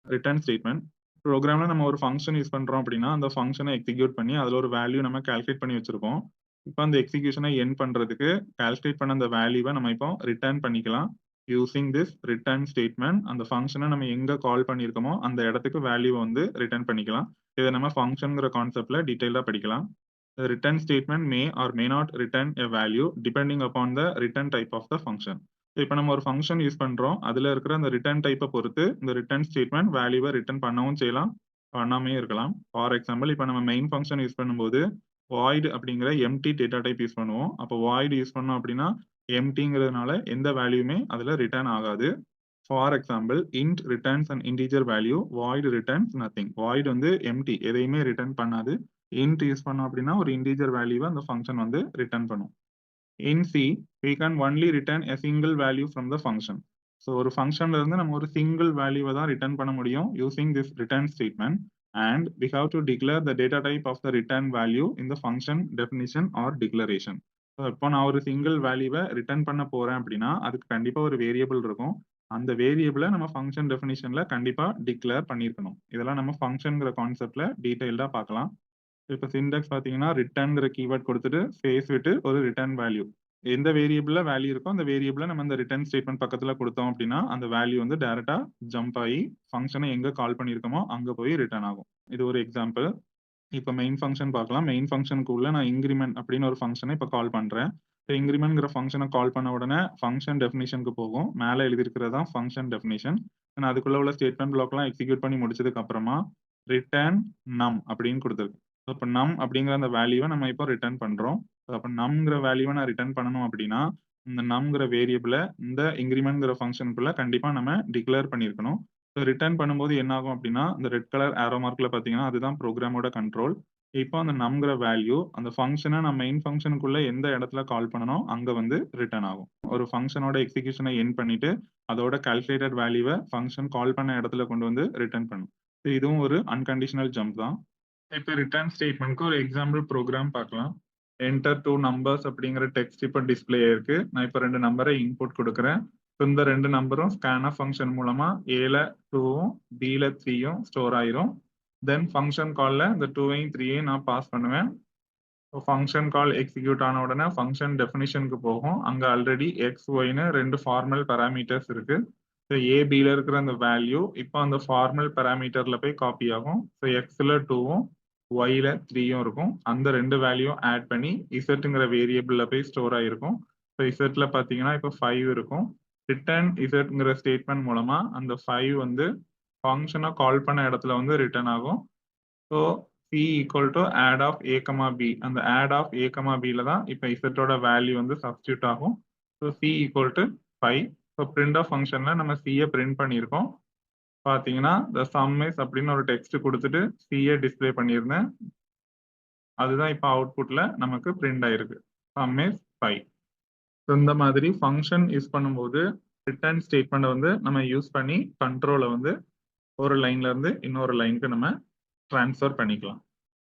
Return statement. ப்ரோகிராம்ல நம்ம ஒரு function use பண்றோம் அப்படின்னா, அந்த ஃபங்ஷன எக்ஸிக்யூட் பண்ணி அதுல ஒரு வேல்யூ நம்ம கால்குலேட் பண்ணி வச்சிருப்போம். இப்ப அந்த எக்ஸிகியூஷன எண்ட் பண்றதுக்கு கால்குலேட் பண்ண அந்த வேல்யூவ நம்ம இப்போ ரிட்டர்ன் பண்ணிக்கலாம். யூசிங் திஸ் ரிட்டர்ன் ஸ்டேட்மெண்ட் அந்த ஃபங்ஷன நம்ம எங்க கால் பண்ணியிருக்கோமோ, அந்த இடத்துக்கு வேல்யூவ வந்து ரிட்டர்ன் பண்ணிக்கலாம். இத நம்ம ஃபங்ஷன்ங்கிற கான்செப்ட்ல டீடைலா படிக்கலாம். The return statement may or may not return a value depending upon the return type of the function. இப்ப நம்ம ஒரு ஃபங்ஷன் யூஸ் பண்றோம். அதுல இருக்கிற அந்த ரிட்டர்ன் டைப்ப பொறுத்து இந்த ரிட்டர்ன் ஸ்டேட்மெண்ட் வேல்யூவ ரிட்டர்ன் பண்ணவும் செய்யலாம், பண்ணாமயும் இருக்கலாம். ஃபார் எக்ஸாம்பிள் இப்ப நம்ம மெயின் ஃபங்ஷன் யூஸ் பண்ணும்போது வாய்ட் அப்படிங்கிற எம்ப்டி டேட்டா டைப் யூஸ் பண்ணுவோம். அப்போ வாய்ட் யூஸ் பண்ணோம் அப்படின்னா எம்ப்டிங்கிறதுனால எந்த வேல்யூமே அதுல ரிட்டர்ன் ஆகாது. For example int returns an integer value, void returns nothing. Void வந்து எம்ப்டி எதையுமே ரிட்டர்ன் பண்ணாது. இன்ட் யூஸ் பண்ணோம் அப்படின்னா ஒரு இன்டிஜர் வேல்யூவை அந்த ஃபங்க்ஷன் வந்து ரிட்டர்ன் பண்ணும். இன் C we can only return a single value from the function. So ஒரு ஃபங்க்ஷன்ல இருந்து நம்ம ஒரு சிங்கிள் வேல்யூவை தான் ரிட்டர்ன் பண்ண முடியும் using this return statement. And we have to declare the data type of the return value in the function definition or declaration. So இப்போ நான் ஒரு சிங்கிள் வேல்யூவை ரிட்டர்ன் பண்ண போறேன் அப்படின்னா அதுக்கு கண்டிப்பா ஒரு வேரியபிள் இருக்கும். அந்த வேரியபிளை நம்ம ஃபங்க்ஷன் டெஃபினிஷன்ல கண்டிப்பா டிக்ளேர் பண்ணியிருக்கணும். இதெல்லாம் நம்ம ஃபங்க்ஷன்ங்கிற கான்செப்ட்ல டீடைல்டா பார்க்கலாம். இப்போ சின்டாக்ஸ் பார்த்தீங்கன்னா ரிட்டர்ன்ங்கிற கீவேர்ட் கொடுத்துட்டு ஸ்பேஸ் விட்டு ஒரு ரிட்டர்ன் வேல்யூ. எந்த வேரியபிள்ல வேல்யூ இருக்கோ அந்த வேரியபிள நம்ம இந்த ரிட்டர்ன் ஸ்டேட்மெண்ட் பக்கத்துல கொடுத்தோம் அப்படின்னா அந்த வேல்யூ வந்து டைரக்டா ஜம்ப் ஆகி ஃபங்க்ஷனை எங்க கால் பண்ணியிருக்கோமோ அங்க போய் ரிட்டர்ன் ஆகும். இது ஒரு எக்ஸாம்பிள். இப்போ மெயின் ஃபங்க்ஷன் பார்க்கலாம். மெயின் ஃபங்க்ஷனுக்குள்ள நான் இன்கிரிமெண்ட் அப்படின்னு ஒரு ஃபங்க்ஷனை இப்போ கால் பண்றேன். இப்போ இன்கிரிமெண்ட்ங்கிற ஃபங்க்ஷனை கால் பண்ண உடனே ஃபங்க்ஷன் டெஃபினிஷனுக்கு போகும். மேலே எழுதியிருக்கிறது தான் ஃபங்க்ஷன் டெஃபினிஷன். நான் அதுக்குள்ள உள்ள ஸ்டேட்மெண்ட் பிளாக்லாம் எக்ஸிக்யூட் பண்ணி முடிச்சதுக்கு அப்புறமா ரிட்டர்ன் நம் அப்படின்னு கொடுத்துருக்கு. இப்போ நம் அப்படிங்கிற அந்த வேல்யூவை நம்ம இப்போ ரிட்டர்ன் பண்றோம். அப்போ நம்ங்கிற வேல்யூவை நான் ரிட்டர்ன் பண்ணணும் அப்படின்னா இந்த நம்ங்கிற வேரியபிளை இந்த இன்கிரிமெண்ட்ங்கிற ஃபங்க்ஷனுக்குள்ள கண்டிப்பா நம்ம டிக்ளேர் பண்ணியிருக்கணும். ஸோ ரிட்டர்ன் பண்ணும்போது என்ன ஆகும் அப்படின்னா இந்த ரெட் கலர் ஆரோ மார்க்ல பார்த்தீங்கன்னா அதுதான் ப்ரோக்ராமோட கண்ட்ரோல். இப்போ அந்த நம்ங்கிற வேல்யூ அந்த ஃபங்க்ஷனை நம்ம மெயின் ஃபங்க்ஷனுக்குள்ள எந்த இடத்துல கால் பண்ணணும் அங்க வந்து ரிட்டர்ன் ஆகும். ஒரு ஃபங்க்ஷனோட எக்ஸிகியூஷனை எண்ட் பண்ணிட்டு அதோட கால்குலேட்டட் வேல்யூவை ஃபங்க்ஷன் கால் பண்ண இடத்துல கொண்டு வந்து ரிட்டர்ன் பண்ணும். இதுவும் ஒரு அன்கண்டிஷனல் ஜம்ப் தான். இப்போ ரிட்டர்ன் ஸ்டேட்மெண்ட்க்கு ஒரு எக்ஸாம்பிள் ப்ரோக்ராம் பார்க்கலாம். என்டர் 2 நம்பர்ஸ் அப்படிங்கிற டெக்ஸ்ட் இப்போ டிஸ்பிளே இருக்கு. நான் இப்போ 2 நம்பரை இன்புட் கொடுக்குறேன். இந்த 2 நம்பரும் ஸ்கேன்ஆஃப் ஃபங்க்ஷன் மூலமா ஏல 2ம் பில 3யும் ஸ்டோர் ஆயிரும். தென் ஃபங்க்ஷன் கால்ல இந்த 2ஐயும் 3ஐயும் நான் பாஸ் பண்ணுவேன். ஃபங்க்ஷன் கால் எக்ஸிக்யூட் ஆன உடனே ஃபங்க்ஷன் டெஃபினிஷனுக்கு போகும். அங்க ஆல்ரெடி எக்ஸ் ஒய்னு 2 ஃபார்மல் பேராமீட்டர்ஸ் இருக்கு. ஸோ ஏபியில் இருக்கிற அந்த வேல்யூ இப்போ அந்த ஃபார்மல் பேராமீட்டர்ல போய் காப்பி ஆகும். ஸோ எக்ஸ்ல 2ம் ஒய்ல 3யும் இருக்கும். அந்த 2 வேல்யூ ஆட் பண்ணி இசட்டுங்கிற வேரியபிள்ல போய் ஸ்டோர் ஆயிருக்கும். ஸோ இசட்ல பார்த்தீங்கன்னா இப்போ 5 இருக்கும். ரிட்டர்ன் இசட்ங்கிற ஸ்டேட்மெண்ட் மூலமா அந்த 5 வந்து ஃபங்க்ஷனை கால் பண்ண இடத்துல வந்து ரிட்டர்ன் ஆகும். So C equal to add of A comma B, அந்த ஆட் ஆஃப் ஏ கமா பில தான் இப்போ இசட்டோட வேல்யூ வந்து சப்ஸ்டியூட் ஆகும். So C equal to 5. So print of ஃபங்க்ஷன்ல நம்ம சியை பிரிண்ட் பண்ணியிருக்கோம். பார்த்தீங்கன்னா த சம் இஸ் அப்படின்னு ஒரு டெக்ஸ்ட் கொடுத்துட்டு சியை டிஸ்பிளே பண்ணியிருந்தேன். அதுதான் இப்போ அவுட்புட்ல நமக்கு பிரிண்ட் ஆயிருக்கு. Some is 5. ஸோ இந்த மாதிரி ஃபங்க்ஷன் யூஸ் பண்ணும்போது ரிட்டர்ன் ஸ்டேட்மெண்ட் வந்து நம்ம யூஸ் பண்ணி கண்ட்ரோலை வந்து ஒரு லைன்ல இருந்து இன்னொரு லைனுக்கு நம்ம ட்ரான்ஸ்ஃபர் பண்ணிக்கலாம்.